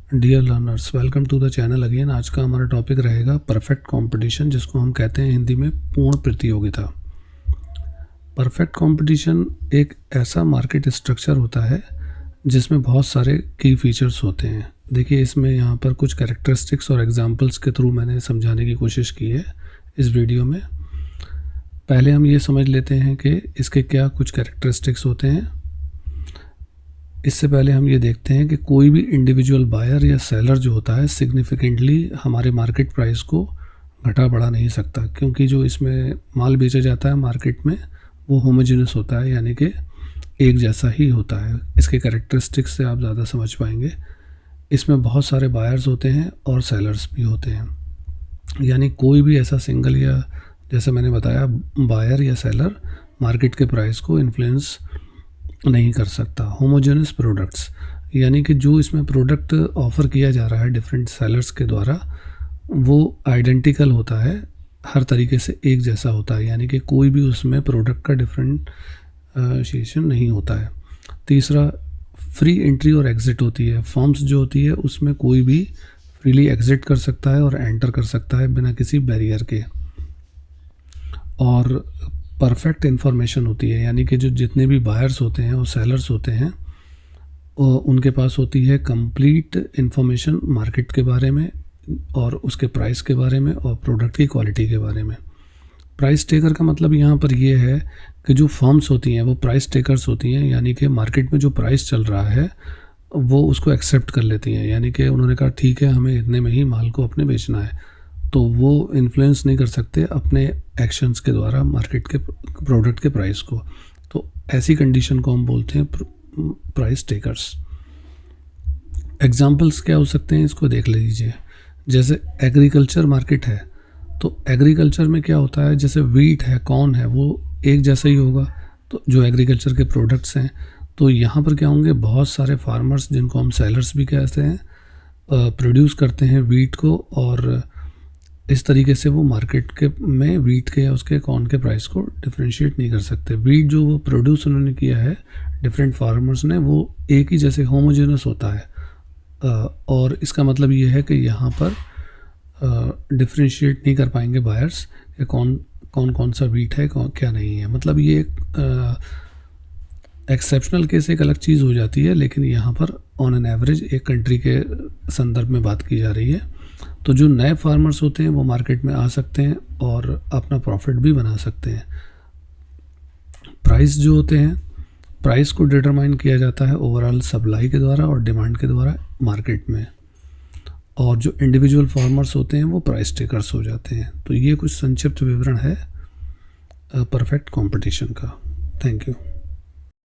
Dear learners, welcome to the channel again. आज का हमारा टॉपिक रहेगा परफेक्ट कंपटीशन, जिसको हम कहते हैं हिंदी में पूर्ण प्रतियोगिता। परफेक्ट कंपटीशन एक ऐसा मार्केट स्ट्रक्चर होता है जिसमें बहुत सारे की फीचर्स होते हैं। देखिए, इसमें यहाँ पर कुछ कैरेक्टरिस्टिक्स और एग्जांपल्स के थ्रू मैंने समझाने की कोशिश की है इस वीडियो में। पहले हम ये समझ लेते हैं कि इसके क्या कुछ कैरेक्टरिस्टिक्स होते हैं। इससे पहले हम ये देखते हैं कि कोई भी इंडिविजुअल बायर या सेलर जो होता है सिग्निफिकेंटली हमारे मार्केट प्राइस को घटा बढ़ा नहीं सकता, क्योंकि जो इसमें माल बेचा जाता है मार्केट में वो होमोजेनस होता है, यानी कि एक जैसा ही होता है। इसके कैरेक्टरिस्टिक्स से आप ज़्यादा समझ पाएंगे। इसमें बहुत सारे बायर्स होते हैं और सेलर्स भी होते हैं, यानी कोई भी ऐसा सिंगल या जैसे मैंने बताया बायर या सेलर मार्केट के प्राइस को इन्फ्लुएंस नहीं कर सकता। होमोजेनस प्रोडक्ट्स, यानी कि जो इसमें प्रोडक्ट ऑफ़र किया जा रहा है डिफरेंट सेलर्स के द्वारा वो आइडेंटिकल होता है, हर तरीके से एक जैसा होता है, यानी कि कोई भी उसमें प्रोडक्ट का डिफरेंशिएशन नहीं होता है। तीसरा, फ्री एंट्री और एग्ज़िट होती है। फर्म्स जो होती है उसमें कोई भी फ्रीली एग्ज़िट कर सकता है और एंटर कर सकता है बिना किसी बैरियर के। और परफेक्ट इन्फॉर्मेशन होती है, यानी कि जो जितने भी बायर्स होते हैं और सेलर्स होते हैं उनके पास होती है कंप्लीट इन्फॉर्मेशन मार्केट के बारे में और उसके प्राइस के बारे में और प्रोडक्ट की क्वालिटी के बारे में। प्राइस टेकर का मतलब यहाँ पर ये है कि जो फर्म्स होती हैं वो प्राइस टेकर्स होती हैं, यानी कि मार्केट में जो प्राइस चल रहा है वो उसको एक्सेप्ट कर लेती हैं, यानी कि उन्होंने कहा ठीक है हमें इतने में ही माल को अपने बेचना है, तो वो इन्फ्लुएंस नहीं कर सकते अपने एक्शंस के द्वारा मार्केट के प्रोडक्ट के प्राइस को। तो ऐसी कंडीशन को हम बोलते हैं प्राइस टेकर्स। एग्जांपल्स क्या हो सकते हैं, इसको देख लीजिए। जैसे एग्रीकल्चर मार्केट है, तो एग्रीकल्चर में क्या होता है, जैसे वीट है, कॉर्न है, वो एक जैसा ही होगा, तो जो एग्रीकल्चर के प्रोडक्ट्स हैं, तो यहाँ पर क्या होंगे, बहुत सारे फार्मर्स जिनको हम सेलर्स भी कहते हैं प्रोड्यूस करते हैं वीट को, और इस तरीके से वो मार्केट के में वीट के या उसके कॉर्न के प्राइस को डिफ्रेंशिएट नहीं कर सकते। वीट जो वो प्रोड्यूस उन्होंने किया है डिफरेंट फार्मर्स ने, वो एक ही जैसे होमोजेनस होता है, और इसका मतलब ये है कि यहाँ पर डिफ्रेंशिएट नहीं कर पाएंगे बायर्स कि कौन सा वीट है क्या नहीं है। मतलब ये एक एक्सेप्शनल केस एक अलग चीज़ हो जाती है, लेकिन यहाँ पर ऑन एन एवरेज एक कंट्री के संदर्भ में बात की जा रही है। तो जो नए फार्मर्स होते हैं वो मार्केट में आ सकते हैं और अपना प्रॉफिट भी बना सकते हैं। प्राइस जो होते हैं, प्राइस को डिटरमाइन किया जाता है ओवरऑल सप्लाई के द्वारा और डिमांड के द्वारा मार्केट में, और जो इंडिविजुअल फार्मर्स होते हैं वो प्राइस टेकर्स हो जाते हैं। तो ये कुछ संक्षिप्त विवरण है परफेक्ट कंपटीशन का। Thank you.